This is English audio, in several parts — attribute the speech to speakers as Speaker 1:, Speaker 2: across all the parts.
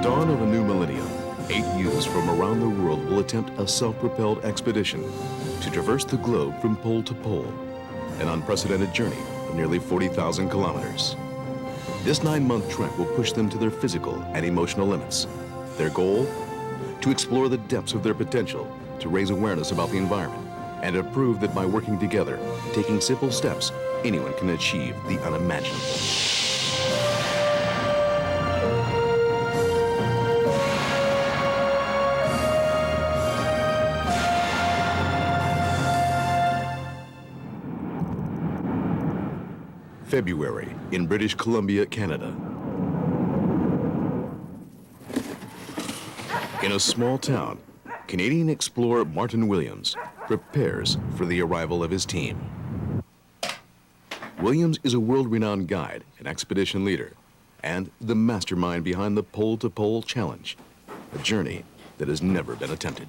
Speaker 1: dawn of a new millennium, 8 youths from around the world will attempt a self-propelled expedition to traverse the globe from pole to pole, an unprecedented journey of nearly 40,000 kilometers. This 9-month trek will push them to their physical and emotional limits. Their goal? To explore the depths of their potential, to raise awareness about the environment, and to prove that by working together, taking simple steps, anyone can achieve the unimaginable. February in British Columbia, Canada. In a small town, Canadian explorer Martyn Williams prepares for the arrival of his team. Williams is a world-renowned guide and expedition leader, and the mastermind behind the Pole-to-Pole Challenge, a journey that has never been attempted.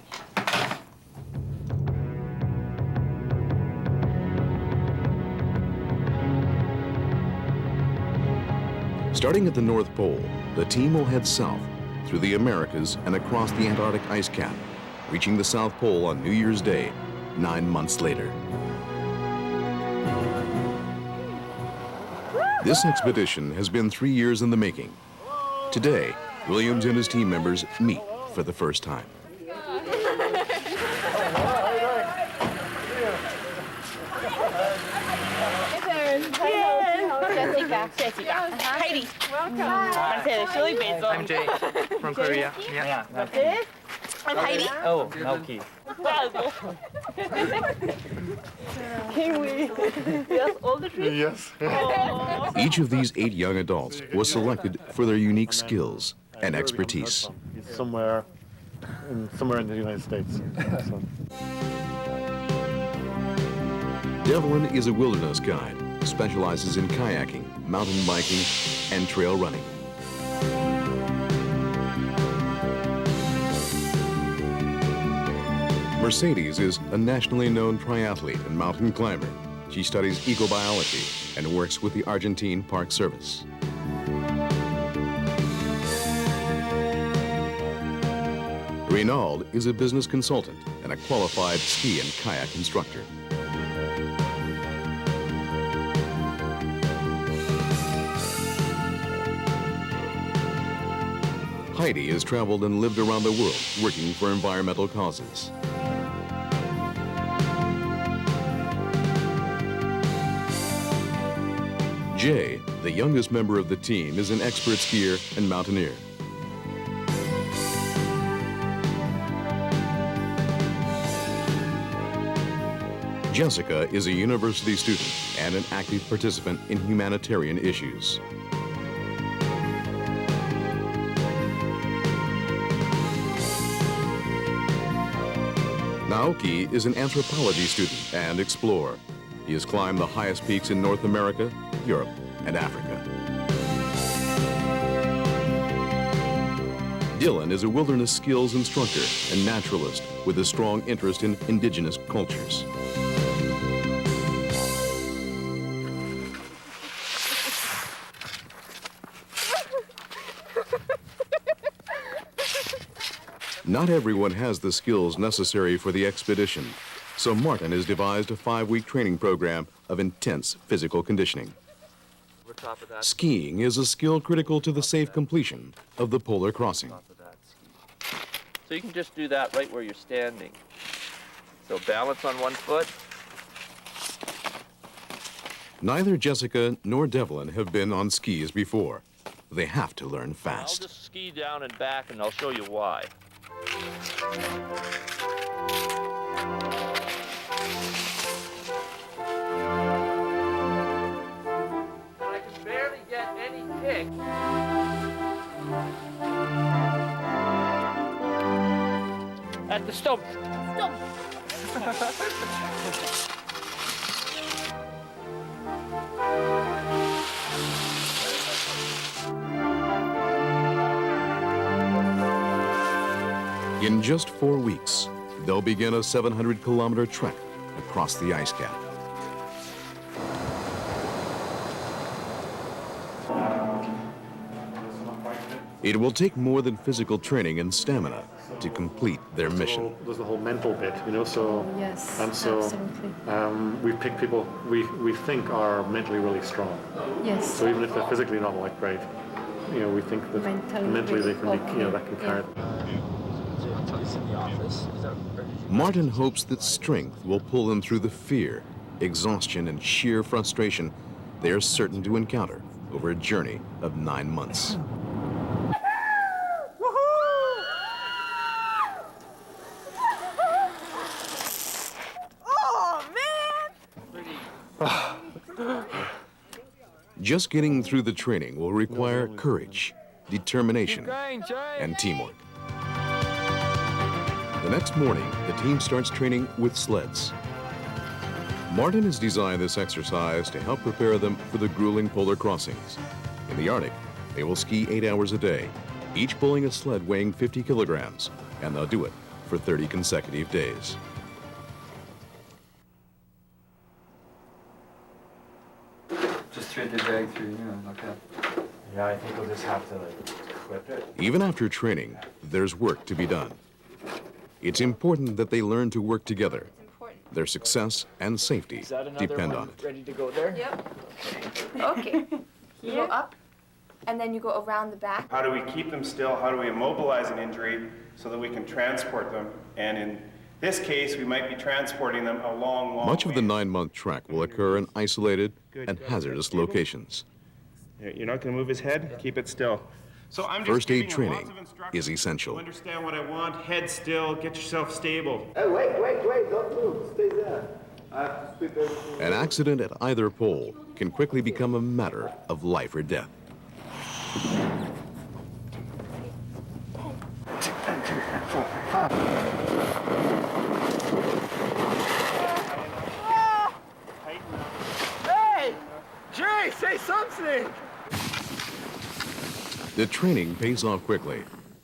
Speaker 1: Starting at the North Pole, the team will head south through the Americas and across the Antarctic ice cap, reaching the South Pole on New Year's Day, 9 months later. This expedition has been 3 years in the making. Today, Williams and his team members meet for the first time.
Speaker 2: Jessica. Heidi. Welcome. Martyn.
Speaker 3: I'm Jay from Korea. Yeah.
Speaker 2: I'm Heidi.
Speaker 3: Oh, Naoki.
Speaker 2: Can we? Yes, all the three?
Speaker 3: Yes.
Speaker 1: Each of these 8 young adults was selected for their unique skills and expertise.
Speaker 4: He's somewhere in the United States. So.
Speaker 1: Devlin is a wilderness guide, specializes in kayaking, mountain biking, and trail running. Mercedes is a nationally known triathlete and mountain climber. She studies ecobiology and works with the Argentine Park Service. Reynald is a business consultant and a qualified ski and kayak instructor. Heidi has traveled and lived around the world working for environmental causes. Jay, the youngest member of the team, is an expert skier and mountaineer. Jessica is a university student and an active participant in humanitarian issues. Naoki is an anthropology student and explorer. He has climbed the highest peaks in North America, Europe, and Africa. Dylan is a wilderness skills instructor and naturalist with a strong interest in indigenous cultures. Not everyone has the skills necessary for the expedition, so Martyn has devised a 5-week training program of intense physical conditioning. Skiing is a skill critical to the safe completion of the polar crossing.
Speaker 5: So you can just do that right where you're standing. So balance on one foot.
Speaker 1: Neither Jessica nor Devlin have been on skis before. They have to learn
Speaker 5: I'll
Speaker 1: fast.
Speaker 5: just ski down and back and I'll show you why. I can barely get any kick. At the stump.
Speaker 1: In just 4 weeks, they'll begin a 700-kilometer trek across the ice cap. It will take more than physical training and stamina to complete their mission.
Speaker 4: There's the whole mental bit, you know, so...
Speaker 2: Yes,
Speaker 4: And so
Speaker 2: absolutely.
Speaker 4: we pick people we think are mentally really strong.
Speaker 2: Yes.
Speaker 4: So even if they're physically not like great, you know, we think that mentally they can be, you know, that can carry them.
Speaker 1: Martyn hopes that strength will pull them through the fear, exhaustion, and sheer frustration they are certain to encounter over a journey of 9 months. Just getting through the training will require courage, determination, and teamwork. The next morning, the team starts training with sleds. Martyn has designed this exercise to help prepare them for the grueling polar crossings. In the Arctic, they will ski 8 hours a day, each pulling a sled weighing 50 kilograms, and they'll do it for 30 consecutive days.
Speaker 6: Just thread the drag through, you know, like that.
Speaker 3: Yeah, I think we'll just have to like clip it.
Speaker 1: Even after training, there's work to be done. It's important that they learn to work together. Their success and safety depend on it.
Speaker 3: Ready to go there?
Speaker 7: Yep. Okay. You go up, and then you go around the back.
Speaker 8: How do we keep them still? How do we immobilize an injury so that we can transport them? And in this case, we might be transporting them a long, long
Speaker 1: Much of the
Speaker 8: way.
Speaker 1: 9-month trek will occur in isolated and hazardous locations.
Speaker 8: You're not going to move his head? Keep it still. So I'm just
Speaker 1: First aid
Speaker 8: giving him lots
Speaker 1: training
Speaker 8: of instructions.
Speaker 1: is essential.
Speaker 8: You understand what I want? Head still. Get yourself stable.
Speaker 9: Hey, wait, don't move, stay there. I have to speak everything.
Speaker 1: An accident at either pole can quickly become a matter of life or death.
Speaker 3: Hey! Jay, say something!
Speaker 1: The training pays off quickly.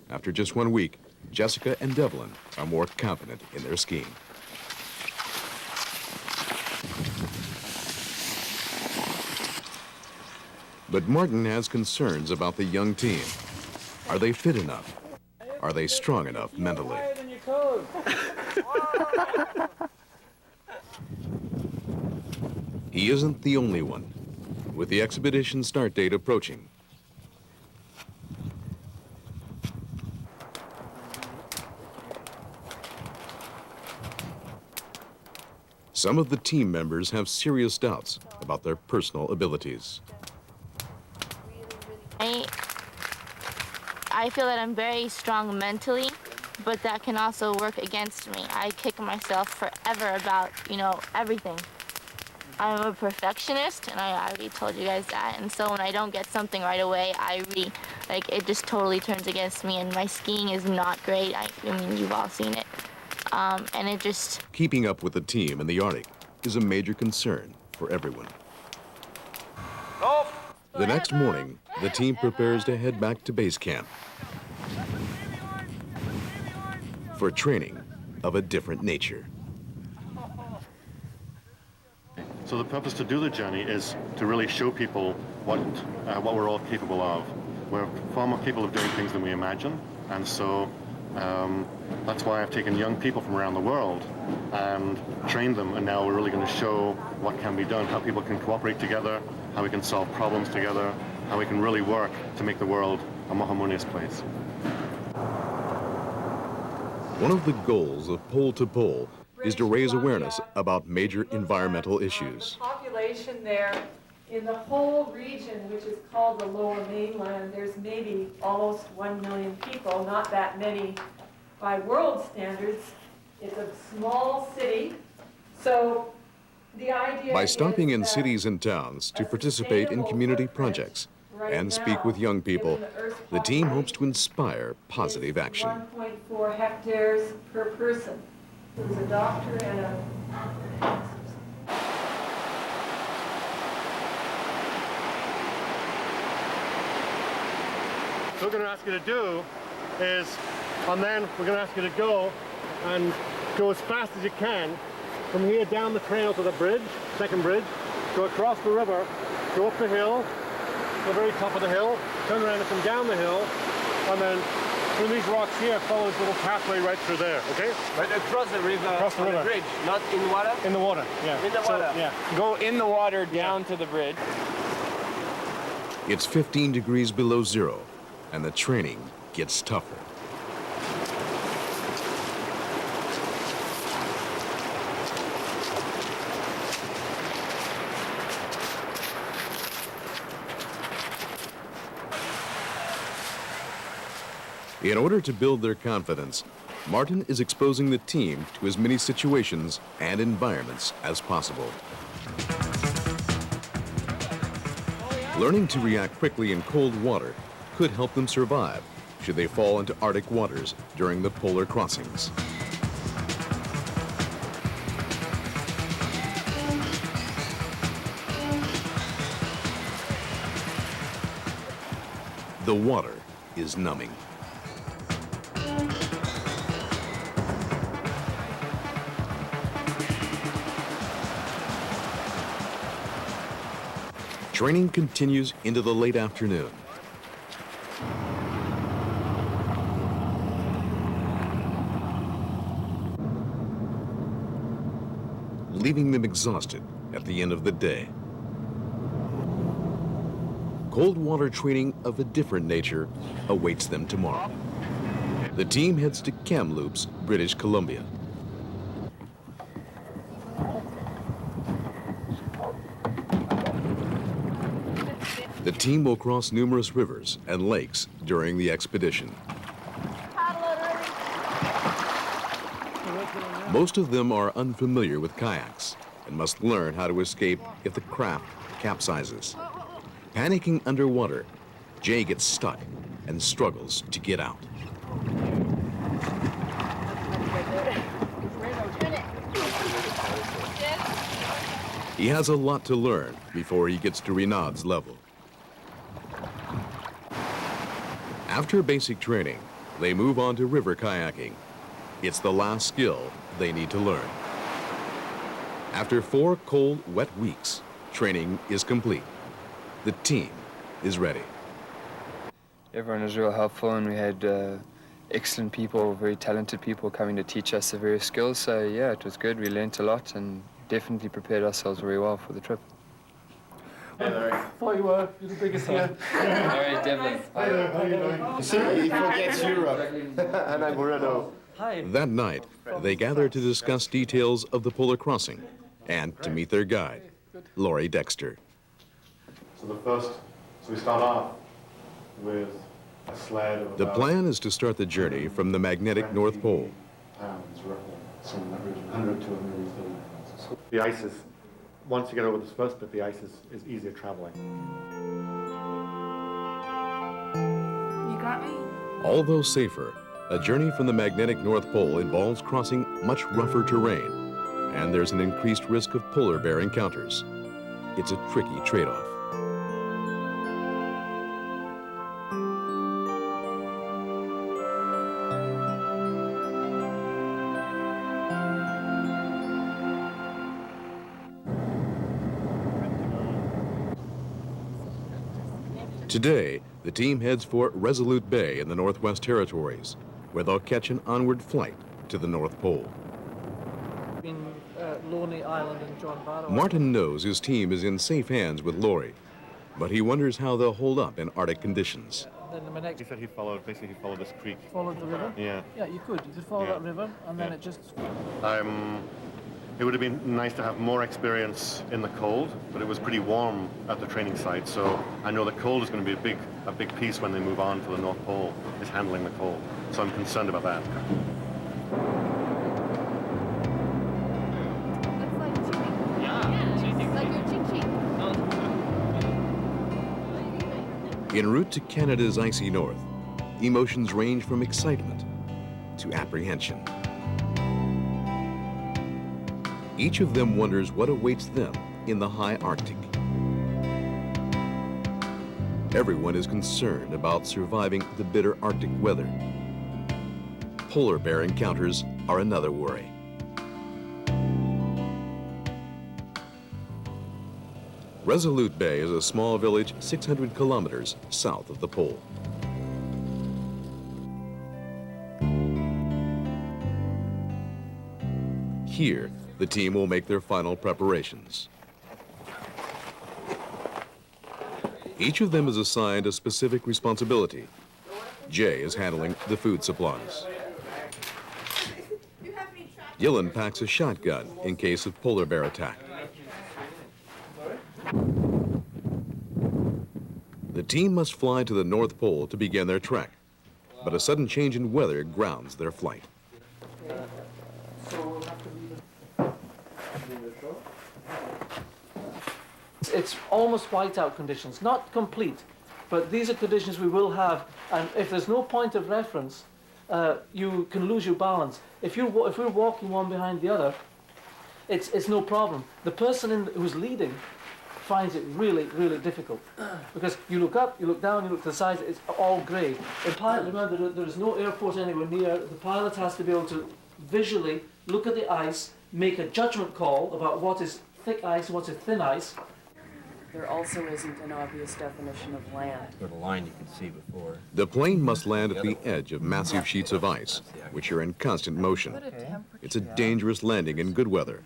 Speaker 1: After just 1 week, Jessica and Devlin are more confident in their skiing. But Martyn has concerns about the young team. Are they fit enough? Are they strong enough mentally? He isn't the only one. With the expedition start date approaching, some of the team members have serious doubts about their personal abilities.
Speaker 10: I feel that I'm very strong mentally, but that can also work against me. I kick myself forever about, you know, everything. I'm a perfectionist, and I already told you guys that. And so when I don't get something right away, it just totally turns against me, and my skiing is not great. I mean, you've all seen it. And it just...
Speaker 1: Keeping up with the team in the Arctic is a major concern for everyone. The next morning, the team prepares to head back to base camp for training of a different nature.
Speaker 4: So the purpose to do the journey is to really show people what we're all capable of. We're far more capable of doing things than we imagine, and so that's why I've taken young people from around the world and trained them, and now we're really going to show what can be done, how people can cooperate together, how we can solve problems together, how we can really work to make the world a more harmonious place.
Speaker 1: One of the goals of Pole to Pole is to raise awareness about major environmental issues.
Speaker 2: The population there, in the whole region, which is called the Lower Mainland, there's maybe almost 1 million people, not that many by world standards. It's a small city, so the idea
Speaker 1: By stopping in
Speaker 2: is that
Speaker 1: cities and towns to participate in community projects and speak with young people, the team hopes to inspire positive action.
Speaker 2: 1.4 hectares per person. There's a doctor and a...
Speaker 4: What we're going to ask you to do is, and then we're going to ask you to go and go as fast as you can from here down the trail to the bridge, second bridge, go across the river, go up the hill, to the very top of the hill, turn around and come down the hill, and then from these rocks here, follow this little pathway right through there, okay?
Speaker 3: Right across the river,
Speaker 4: Across the
Speaker 3: on
Speaker 4: river.
Speaker 3: bridge, not in water?
Speaker 4: In the water, yeah.
Speaker 3: In the water.
Speaker 4: Yeah.
Speaker 3: Go in the water down to the bridge.
Speaker 1: It's 15 degrees below zero, and the training gets tougher. In order to build their confidence, Martyn is exposing the team to as many situations and environments as possible. Learning to react quickly in cold water could help them survive should they fall into Arctic waters during the polar crossings. The water is numbing. Training continues into the late afternoon. Leaving them exhausted at the end of the day. Cold water training of a different nature awaits them tomorrow. The team heads to Kamloops, British Columbia. The team will cross numerous rivers and lakes during the expedition. Most of them are unfamiliar with kayaks and must learn how to escape if the craft capsizes. Panicking underwater, Jay gets stuck and struggles to get out. He has a lot to learn before he gets to Renaud's level. After basic training, they move on to river kayaking. It's the last skill they need to learn. After 4 cold, wet weeks, training is complete. The team is ready.
Speaker 6: Everyone was real helpful, and we had excellent people, very talented people coming to teach us the various skills. So yeah, it was good. We learnt a lot and definitely prepared ourselves very well for the trip.
Speaker 3: Thought you were the biggest here.
Speaker 6: Alright, Devlin.
Speaker 9: See, he forgets Europe. And I'm Renaud.
Speaker 1: That night, they gather to discuss details of the polar crossing and to meet their guide, Laurie Dexter.
Speaker 4: So we start off with a sled of
Speaker 1: The
Speaker 4: about
Speaker 1: plan is to start the journey from the magnetic North Pole.
Speaker 4: pounds, roughly, somewhere in that region, 100 to 130 pounds. The ice is, once you get over this first bit, the ice is easier traveling.
Speaker 7: You got me?
Speaker 1: Although safer, a journey from the magnetic North Pole involves crossing much rougher terrain, and there's an increased risk of polar bear encounters. It's a tricky trade-off. Today, the team heads for Resolute Bay in the Northwest Territories, where they'll catch an onward flight to the North Pole.
Speaker 3: Lonely Island and John Barrow.
Speaker 1: Martyn knows his team is in safe hands with Laurie, but he wonders how they'll hold up in Arctic conditions.
Speaker 3: Then the next
Speaker 4: He said he followed this creek.
Speaker 3: followed the river.
Speaker 4: Yeah.
Speaker 3: Yeah, you could. You could follow
Speaker 4: Yeah.
Speaker 3: that river, and then
Speaker 4: Yeah.
Speaker 3: it just.
Speaker 4: It would have been nice to have more experience in the cold, but it was pretty warm at the training site, so I know the cold is going to be a big piece when they move on to the North Pole, is handling the cold. So I'm concerned about that.
Speaker 7: Looks like chewing. Yeah, it's like you're ching-ching.
Speaker 1: En route to Canada's icy north, emotions range from excitement to apprehension. Each of them wonders what awaits them in the high Arctic. Everyone is concerned about surviving the bitter Arctic weather. Polar bear encounters are another worry. Resolute Bay is a small village 600 kilometers south of the pole. Here, the team will make their final preparations. Each of them is assigned a specific responsibility. Jay is handling the food supplies. Dylan packs a shotgun in case of polar bear attack. The team must fly to the North Pole to begin their trek, but a sudden change in weather grounds their flight.
Speaker 3: It's almost whiteout conditions, not complete, but these are conditions we will have, and if there's no point of reference, you can lose your balance. If we're walking one behind the other, it's no problem. The person who's leading finds it really, really difficult, because you look up, you look down, you look to the sides, it's all grey. In pilot, remember, there is no airport anywhere near. The pilot has to be able to visually look at the ice, make a judgment call about what is thick ice and what's a thin ice.
Speaker 11: There also isn't an obvious definition of land.
Speaker 12: There's a line you can see before.
Speaker 1: The plane must land at the edge of massive sheets of ice, which are in constant motion. It's a dangerous landing in good weather,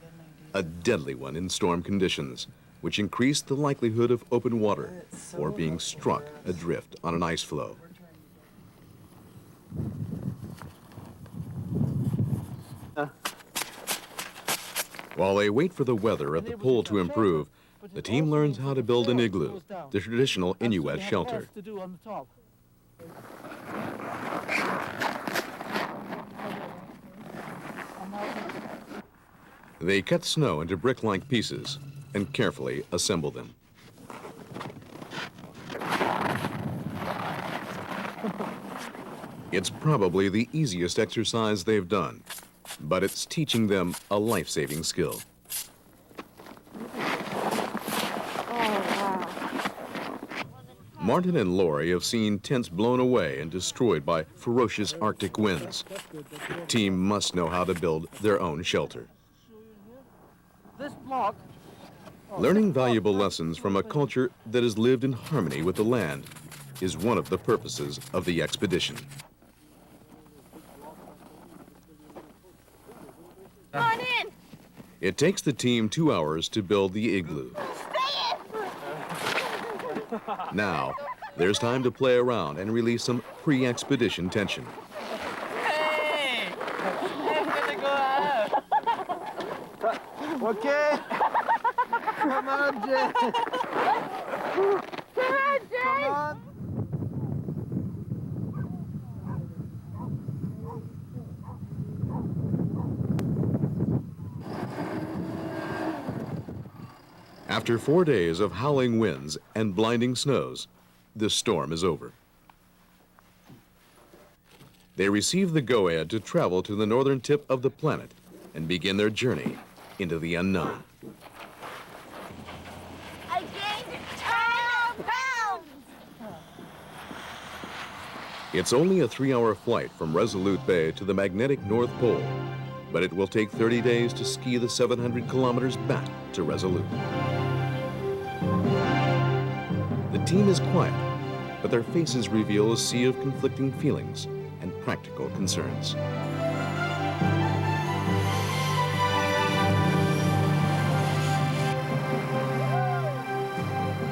Speaker 1: a deadly one in storm conditions, which increase the likelihood of open water or being struck adrift on an ice floe. While they wait for the weather at the pole to improve, the team learns how to build an igloo, the traditional Inuit shelter. They cut snow into brick-like pieces and carefully assemble them. It's probably the easiest exercise they've done, but it's teaching them a life-saving skill. Martyn and Laurie have seen tents blown away and destroyed by ferocious Arctic winds. The team must know how to build their own shelter. Learning valuable lessons from a culture that has lived in harmony with the land is one of the purposes of the expedition.
Speaker 10: Come on in.
Speaker 1: It takes the team 2 hours to build the igloo. Now, there's time to play around and release some pre-expedition tension.
Speaker 3: Hey! I'm gonna go out. Okay. Come on, Jay.
Speaker 10: Come on, Jay.
Speaker 3: Come on.
Speaker 1: After 4 days of howling winds and blinding snows, the storm is over. They receive the go-ahead to travel to the northern tip of the planet and begin their journey into the unknown.
Speaker 10: I gained 12 pounds.
Speaker 1: It's only a 3-hour flight from Resolute Bay to the magnetic North Pole, but it will take 30 days to ski the 700 kilometers back to Resolute. The team is quiet, but their faces reveal a sea of conflicting feelings and practical concerns.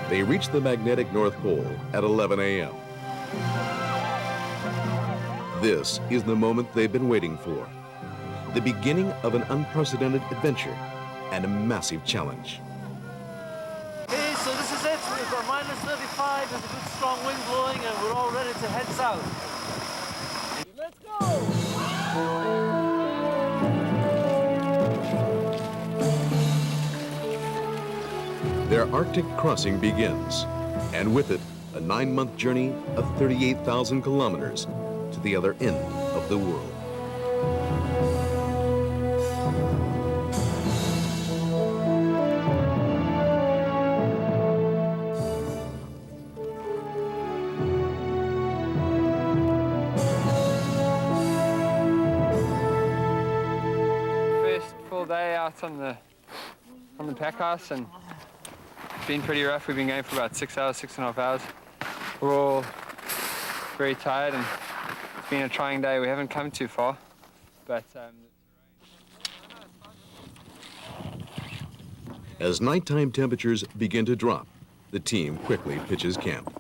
Speaker 1: They reach the magnetic North Pole at 11 a.m. This is the moment they've been waiting for, the beginning of an unprecedented adventure and a massive challenge.
Speaker 3: Okay, so this is it. We've got minus 35, there's a good strong wind blowing, and we're all ready to head south. Let's go!
Speaker 1: Their Arctic crossing begins, and with it, a 9-month journey of 38,000 kilometers to the other end of the world.
Speaker 6: First full day out on the pack house, and it's been pretty rough. We've been going for about 6 hours, 6.5 hours. We're all very tired, and it's been a trying day. We haven't come too far, but
Speaker 1: As nighttime temperatures begin to drop, the team quickly pitches camp.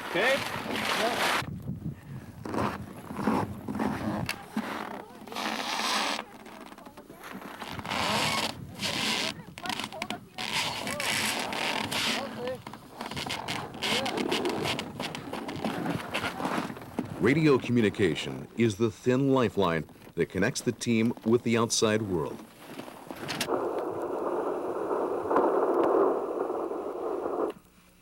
Speaker 5: Okay?
Speaker 1: Radio communication is the thin lifeline that connects the team with the outside world.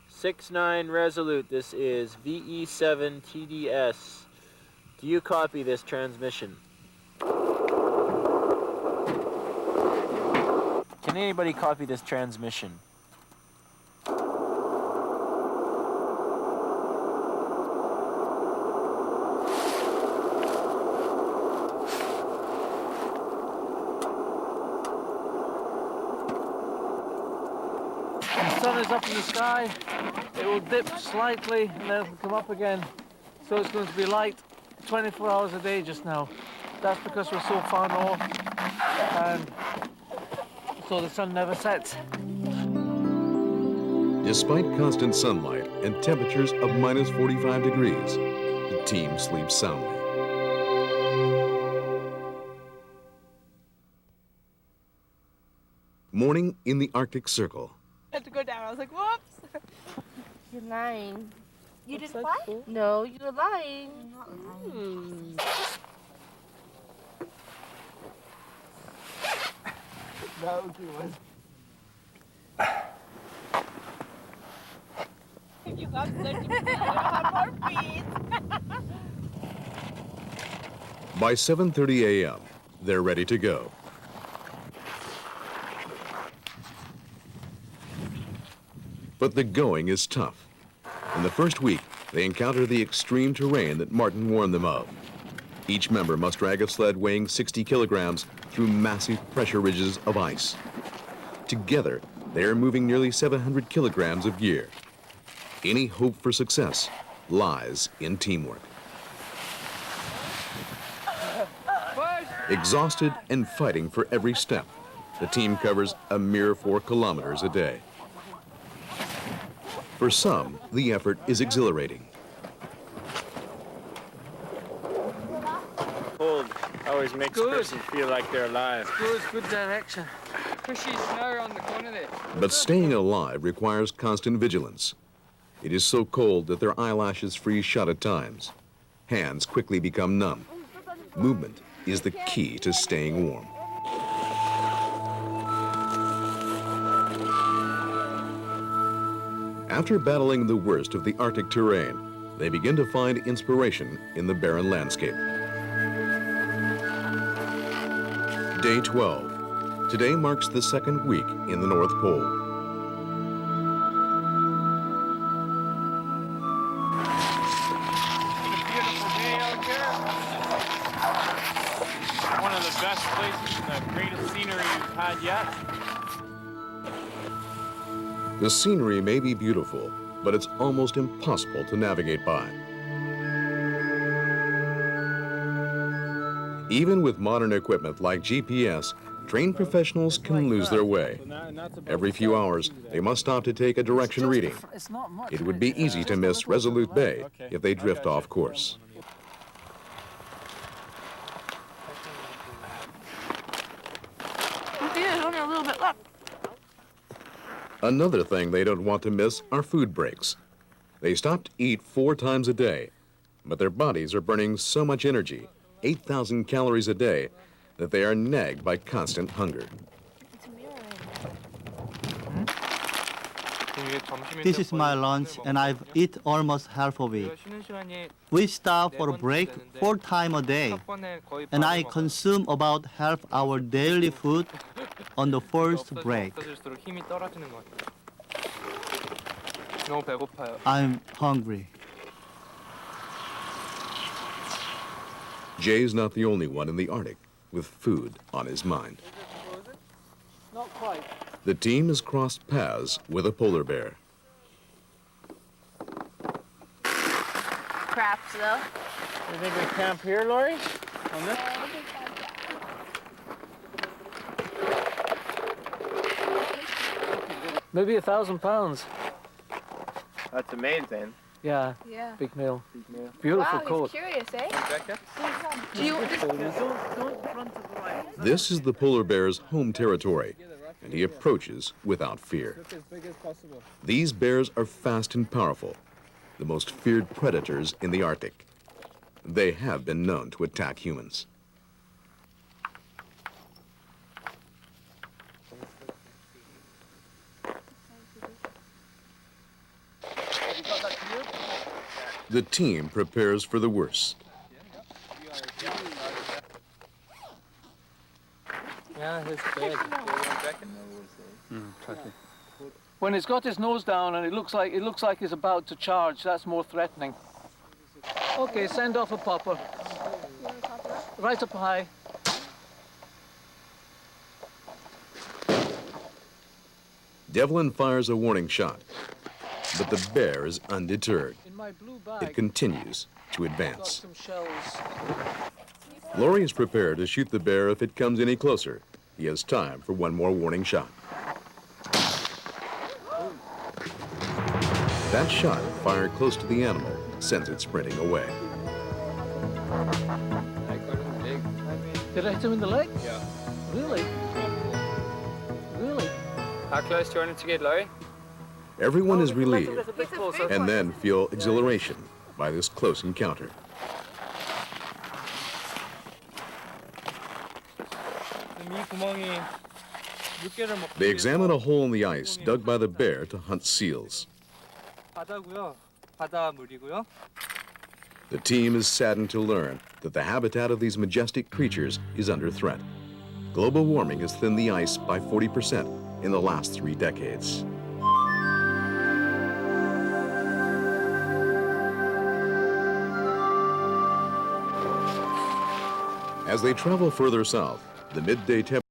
Speaker 13: "6-9 Resolute, this is VE7 TDS. Do you copy this transmission?" Can anybody copy this transmission?
Speaker 3: The sun is up in the sky. It will dip slightly and then it'll come up again. So it's going to be light 24 hours a day just now. That's because we're so far north, and so the sun never sets.
Speaker 1: Despite constant sunlight and temperatures of minus 45 degrees, the team sleeps soundly. Morning in the Arctic Circle.
Speaker 14: I had to go down. I was like, whoops.
Speaker 10: You're lying.
Speaker 14: You didn't fly?
Speaker 10: Cool. No, you're lying.
Speaker 14: I'm not lying.
Speaker 3: That was good.
Speaker 14: If you got 30 feet, you have more feet.
Speaker 1: By 7:30 a.m., they're ready to go. But the going is tough. In the first week, they encounter the extreme terrain that Martyn warned them of. Each member must drag a sled weighing 60 kilograms through massive pressure ridges of ice. Together, they are moving nearly 700 kilograms of gear. Any hope for success lies in teamwork. Exhausted and fighting for every step, the team covers a mere 4 kilometers a day. For some, the effort is exhilarating.
Speaker 13: Cold always makes a person feel like they're alive.
Speaker 3: Good direction.
Speaker 6: Pushy snow on the corner there.
Speaker 1: But staying alive requires constant vigilance. It is so cold that their eyelashes freeze shut at times. Hands quickly become numb. Movement is the key to staying warm. After battling the worst of the Arctic terrain, they begin to find inspiration in the barren landscape. Day 12. Today marks the second week in the North Pole.
Speaker 15: Beautiful day out here. One of the best places and the greatest scenery we've had yet.
Speaker 1: The scenery may be beautiful, but it's almost impossible to navigate by. Even with modern equipment like GPS, trained professionals can lose their way. Every few hours, they must stop to take a direction reading. It would be easy to miss Resolute Bay if they drift off course.
Speaker 10: There's only a little bit left.
Speaker 1: Another thing they don't want to miss are food breaks. They stop to eat 4 times a day, but their bodies are burning so much energy, 8,000 calories a day, that they are nagged by constant hunger.
Speaker 16: This is my lunch, and I've eaten almost half of it. We stop for a break 4 times a day, and I consume about half our daily food on the first break. I'm hungry.
Speaker 1: Jay's not the only one in the Arctic with food on his mind.
Speaker 3: Not quite.
Speaker 1: The team has crossed paths with a polar bear.
Speaker 10: Craps though.
Speaker 13: You think we camp here, Lori? On this?
Speaker 3: Maybe 1,000 pounds.
Speaker 5: That's amazing.
Speaker 3: Yeah.
Speaker 7: Yeah.
Speaker 3: Big meal.
Speaker 5: Big meal.
Speaker 3: Beautiful
Speaker 7: Wow,
Speaker 3: coat.
Speaker 7: he's curious, eh?
Speaker 5: Rebecca?
Speaker 7: Do you?
Speaker 1: This is the polar bear's home territory, and he approaches without fear.
Speaker 13: Look as big as possible.
Speaker 1: These bears are fast and powerful, the most feared predators in the Arctic. They have been known to attack humans. The team prepares for the worst.
Speaker 13: Yeah, his big.
Speaker 3: When it's got his nose down and it looks like it's about to charge, that's more threatening. Okay, send off a popper. Right up high.
Speaker 1: Devlin fires a warning shot, but the bear is undeterred.
Speaker 3: In my blue bag,
Speaker 1: It continues to
Speaker 3: got
Speaker 1: advance.
Speaker 3: some shells.
Speaker 1: Laurie is prepared to shoot the bear if it comes any closer. He has time for one more warning shot. That shot, fired close to the animal, sends it sprinting away.
Speaker 6: I got it in the leg.
Speaker 3: Did I hit him in the leg?
Speaker 6: Yeah.
Speaker 3: Really? Really?
Speaker 6: How close do you want it to get, Laurie?
Speaker 1: Everyone is relieved
Speaker 13: A bit closer.
Speaker 1: and then feel exhilaration by this close encounter. They examine a hole in the ice dug by the bear to hunt seals.
Speaker 13: 바다고요. 바다물이고요.
Speaker 1: The team is saddened to learn that the habitat of these majestic creatures is under threat. Global warming has thinned the ice by 40% in the last 3 decades. As they travel further south, the midday temperature